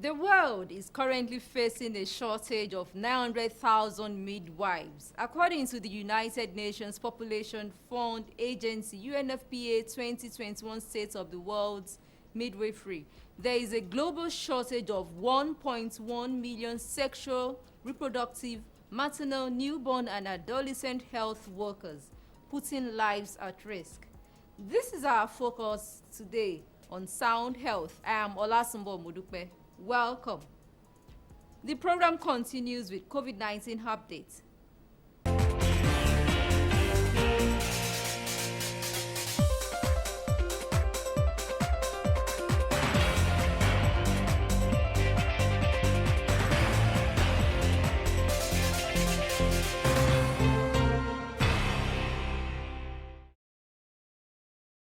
The world is currently facing a shortage of 900,000 midwives. According to the United Nations Population Fund Agency UNFPA 2021 State of the World's Midwifery, there is a global shortage of 1.1 million sexual, reproductive, maternal, newborn and adolescent health workers, putting lives at risk. This is our focus today on Sound Health. I am Olasumbo Modupe. Welcome. The program continues with COVID-19 updates.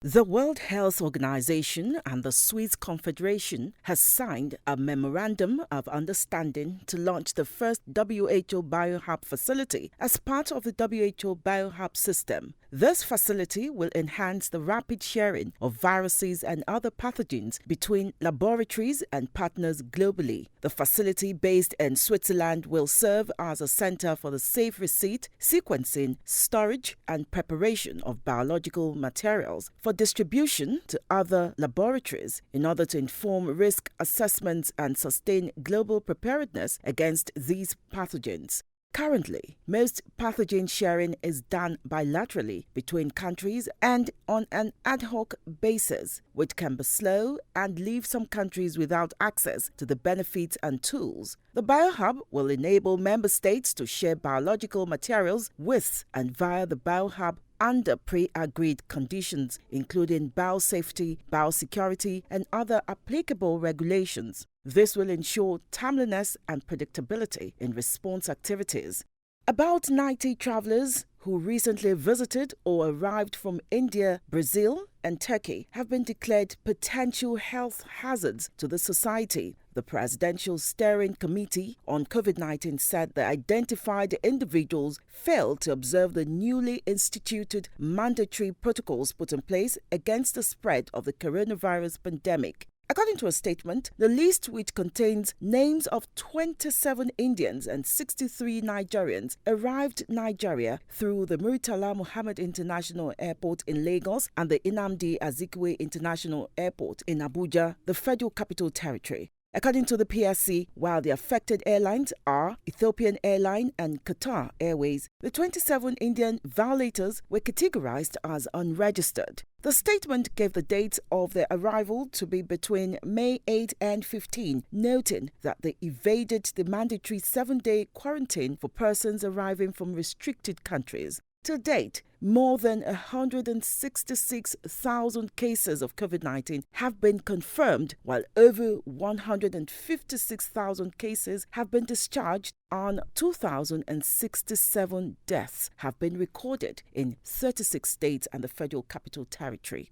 The World Health Organization and the Swiss Confederation has signed a memorandum of understanding to launch the first WHO BioHub facility as part of the WHO BioHub system. This facility will enhance the rapid sharing of viruses and other pathogens between laboratories and partners globally. The facility based in Switzerland will serve as a center for the safe receipt, sequencing, storage, and preparation of biological materials for distribution to other laboratories in order to inform risk assessments and sustain global preparedness against these pathogens. Currently, most pathogen sharing is done bilaterally between countries and on an ad hoc basis, which can be slow and leave some countries without access to the benefits and tools. The BioHub will enable member states to share biological materials with and via the BioHub under pre-agreed conditions, including biosafety, biosecurity, and other applicable regulations. This will ensure timeliness and predictability in response activities. About 90 travelers who recently visited or arrived from India, Brazil, and Turkey have been declared potential health hazards to the society. The Presidential Steering Committee on COVID-19 said the identified individuals failed to observe the newly instituted mandatory protocols put in place against the spread of the coronavirus pandemic. According to a statement, the list, which contains names of 27 Indians and 63 Nigerians, arrived Nigeria through the Murtala Muhammad International Airport in Lagos and the Nnamdi Azikiwe International Airport in Abuja, the Federal Capital Territory. According to the PSC, while the affected airlines are Ethiopian Airline and Qatar Airways, the 27 Indian violators were categorized as unregistered. The statement gave the dates of their arrival to be between May 8 and 15, noting that they evaded the mandatory 7-day quarantine for persons arriving from restricted countries. To date, more than 166,000 cases of COVID-19 have been confirmed, while over 156,000 cases have been discharged and 2,067 deaths have been recorded in 36 states and the Federal Capital Territory.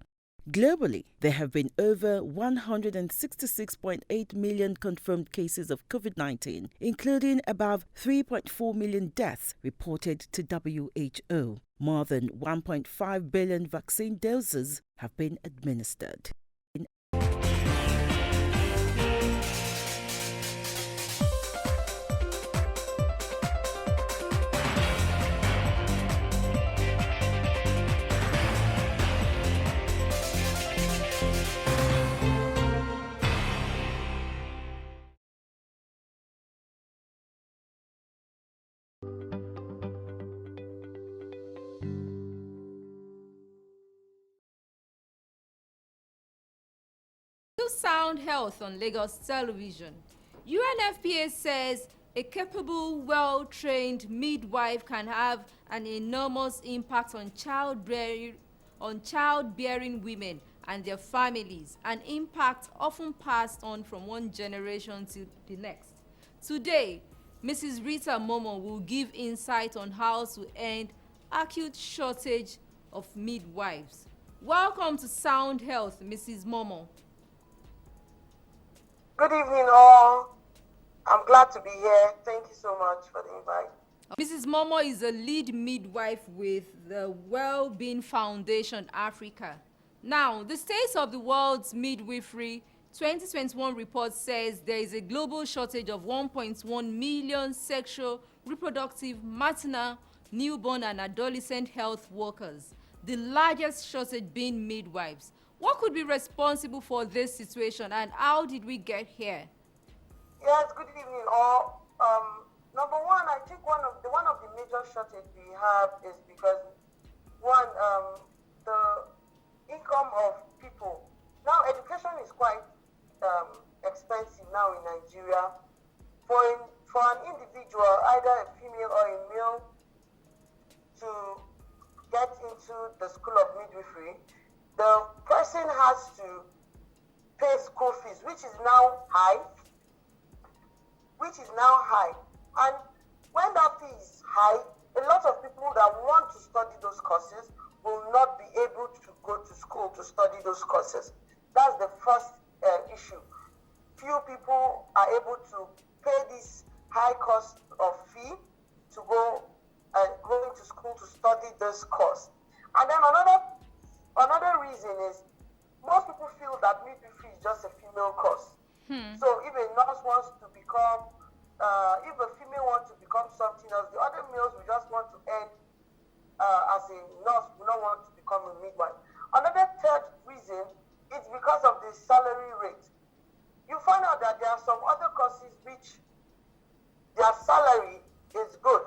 Globally, there have been over 166.8 million confirmed cases of COVID-19, including above 3.4 million deaths reported to WHO. More than 1.5 billion vaccine doses have been administered. Sound Health on Lagos Television. UNFPA says a capable, well-trained midwife can have an enormous impact on childbearing women and their families, an impact often passed on from one generation to the next. Today, Mrs. Rita Momo will give insight on how to end acute shortage of midwives. Welcome to Sound Health, Mrs. Momo. Good evening, all. I'm glad to be here. Thank you so much for the invite. Mrs. Momo is a lead midwife with the Wellbeing Foundation Africa. Now, the state of the world's midwifery 2021 report says there is a global shortage of 1.1 million sexual, reproductive, maternal, newborn and adolescent health workers, the largest shortage being midwives. What could be responsible for this situation and how did we get here? Yes, good evening all. Number one, I think one of the major shortage we have is because one, the income of people. Now, education is quite expensive now in Nigeria. For an individual, either a female or a male, to get into the school of midwifery, the person has to pay school fees, which is now high. And when that fee is high, a lot of people that want to study those courses will not be able to go to school to study those courses. That's the first issue. Few people are able to pay this high cost of fee to go into school to study this course. And then another reason is most people feel that midwifery is just a female course. So if a nurse wants to become, if a female wants to become something else, the other males will just want to end as a nurse, will not want to become a midwife. Another third reason is because of the salary rate. You find out that there are some other courses which their salary is good.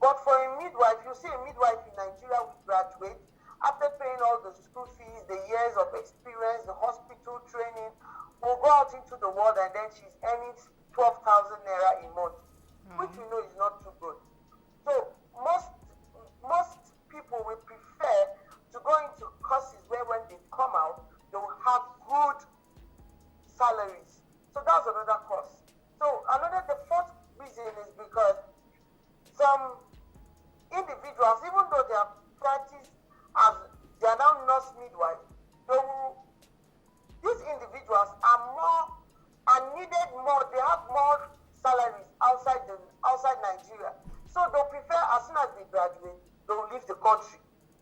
But for a midwife, you see a midwife in Nigeria will graduate after paying all the school fees, the years of experience, the hospital training, will go out into the world and then she's earning 12,000 naira a month, which we know is not too good. So most people will prefer to go into courses where when they come out, they will have good salaries. So that's another cause. So the fourth reason is because some individuals, even though they are practiced as they are now nurse midwives, these individuals are needed more. They have more salaries outside Nigeria. So they'll prefer, as soon as they graduate, they'll leave the country.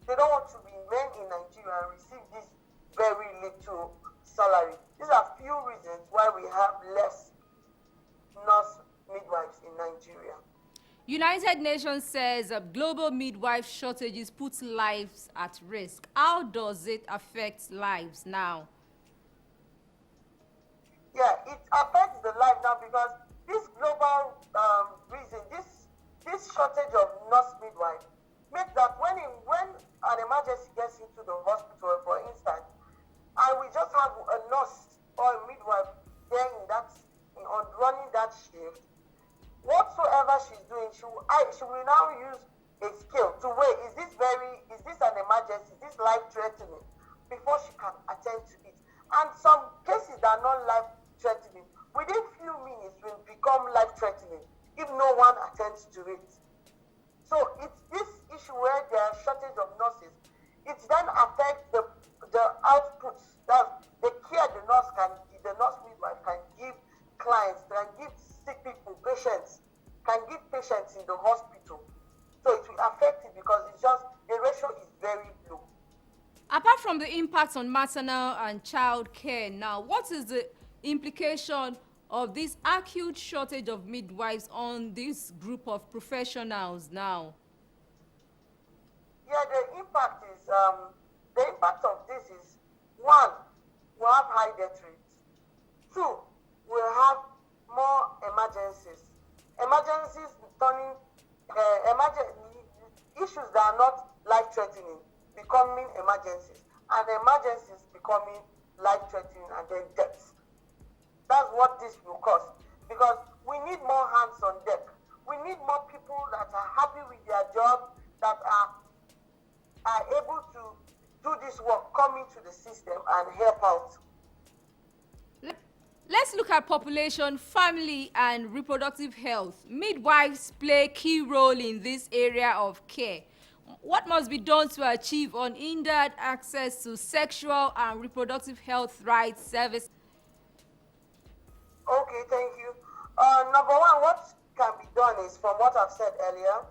They don't want to remain in Nigeria and receive this very little salary. These are few reasons why we have less nurse midwives in Nigeria. United Nations says global midwife shortages put lives at risk. How does it affect lives now? Yeah, it affects the life now because this global reason, this shortage of nurse midwife, makes that when an emergency gets into the hospital, for instance, and we just have a nurse or a midwife there on running that shift, whatsoever she's doing, she will now use a scale to weigh, is this an emergency, is this life-threatening, before she can attend to it. And some cases that are not life-threatening, within few minutes will become life-threatening if no one attends to it. So it's this issue where there are shortage of nurses. It then affects the outputs, that the care the nurse midwife can give clients, can give sick people, patients, can give patients in the hospital. So it will affect it because it's just, the ratio is very low. Apart from the impact on maternal and child care now, what is the implication of this acute shortage of midwives on this group of professionals now? Yeah, the impact of this is, one, we'll have high death rates. Two, we'll have more emergencies. Emergencies turning issues that are not life-threatening becoming emergencies, and emergencies becoming life-threatening and then deaths. That's what this will cause, because we need more hands on deck. We need more people that are happy with their job, that are able to do this work, come into the system and help out. Let's look at population, family, and reproductive health. Midwives play a key role in this area of care. What must be done to achieve unhindered access to sexual and reproductive health rights service? Okay, thank you. Number one, what can be done is, from what I've said earlier,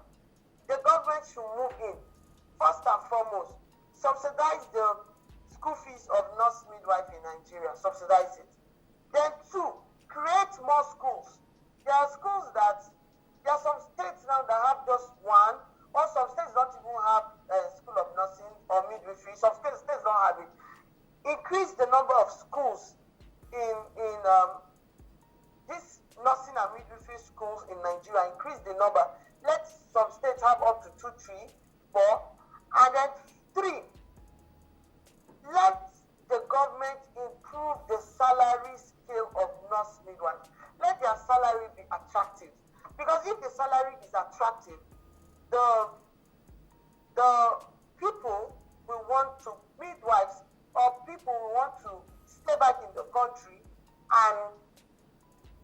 the government should move in. First and foremost, subsidize the school fees of nurse midwife in Nigeria. Subsidize it. more schools. There are schools there are some states now that have just one, or some states don't even have a school of nursing or midwifery. Some states don't have it. Increase the number of schools in this nursing and midwifery schools in Nigeria. Increase the number. Let some states have up to 2, 3, 4, and then 3. Let the government improve the salary scale of nurse midwives. Let their salary be attractive. Because if the salary is attractive, the people will want to, midwives or people will want to stay back in the country and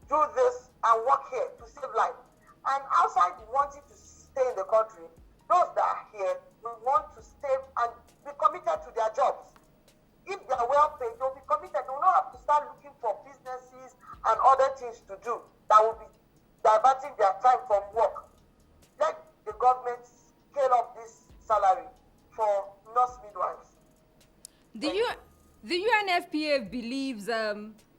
do this and work here to save life. And outside wanting to stay in the country, those that are here will want to stay and be committed to their jobs. If they are well paid, they'll be committed. They will not have to start looking for businesses and other things to do that will be diverting their time from work. Let the government scale up this salary for nurse midwives. The UNFPA believes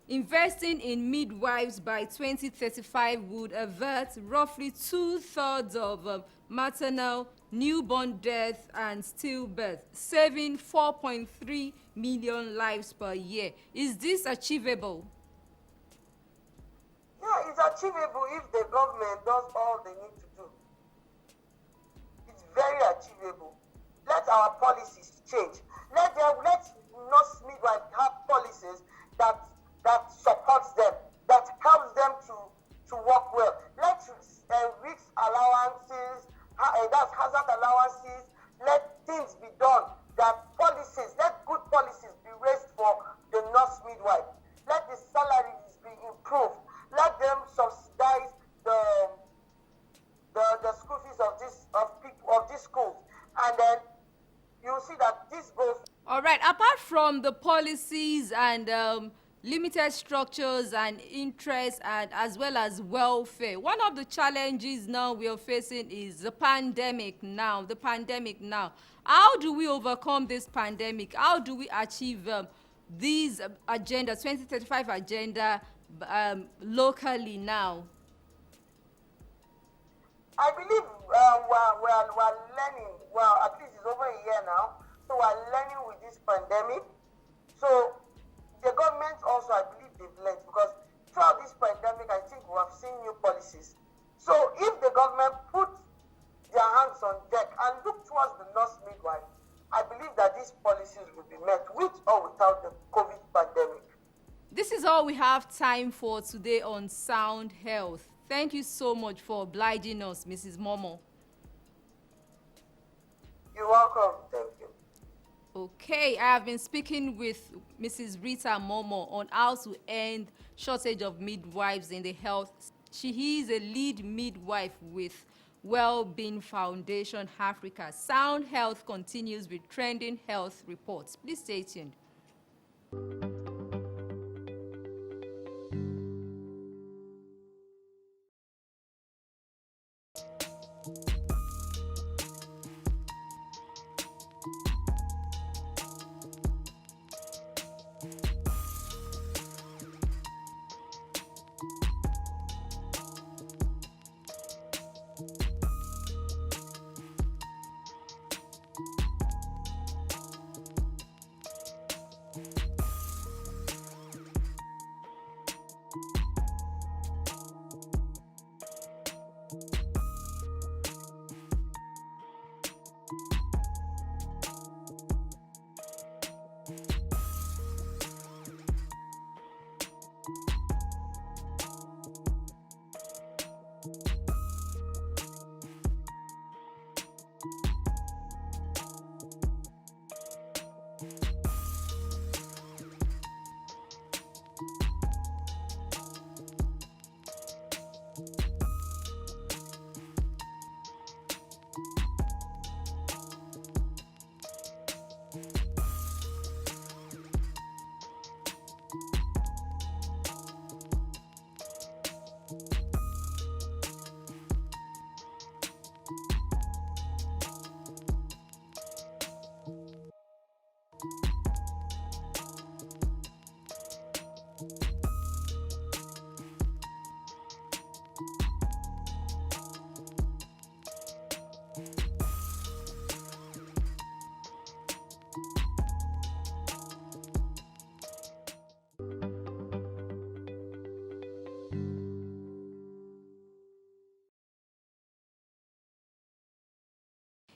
investing in midwives by 2035 would avert roughly 2/3 of maternal, newborn death and stillbirth, saving 4.3 million lives per year. Is this achievable? Yeah, it's achievable if the government does all they need to do. It's very achievable. Let our policies change. Let nurse midwives have policies that supports them, that helps them to work well. Let risk allowances, that's hazard allowances, let things be done. That policies, let good policies be raised for the nurse midwife. Let the salaries be improved. Let them subsidize the school fees of these schools, and then you'll see that this goes. All right. Apart from the policies and limited structures and interests, and as well as welfare, one of the challenges now we are facing is the pandemic now. How do we overcome this pandemic? How do we achieve these agenda 2035 agenda locally now? I believe we're learning. Well, at least it's over a year now, so we're learning with this pandemic. So the government also, I believe they've learned, because throughout this pandemic, I think we have seen new policies. So if the government puts their hands on deck and look towards the nurse midwife, I believe that these policies will be met with or without the COVID pandemic. This is all we have time for today on Sound Health. Thank you so much for obliging us, Mrs. Momo. You're welcome. Thank you. Okay, I have been speaking with Mrs. Rita Momo on how to end shortage of midwives in the health. She is a lead midwife with Wellbeing Foundation Africa. Sound Health continues with trending health reports. Please stay tuned.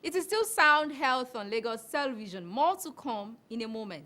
It is still Sound Health on Lagos Television. More to come in a moment.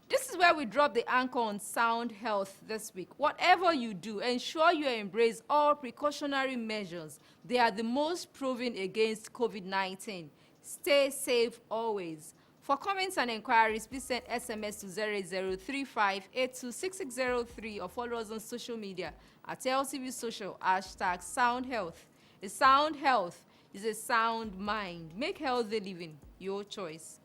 This is where we drop the anchor on Sound Health this week. Whatever you do, ensure you embrace all precautionary measures. They are the most proven against COVID-19. Stay safe always. For comments and inquiries, please send SMS to 0035826603 or follow us on social media at LTV Social, #Sound Health. A sound health is a sound mind. Make healthy living your choice.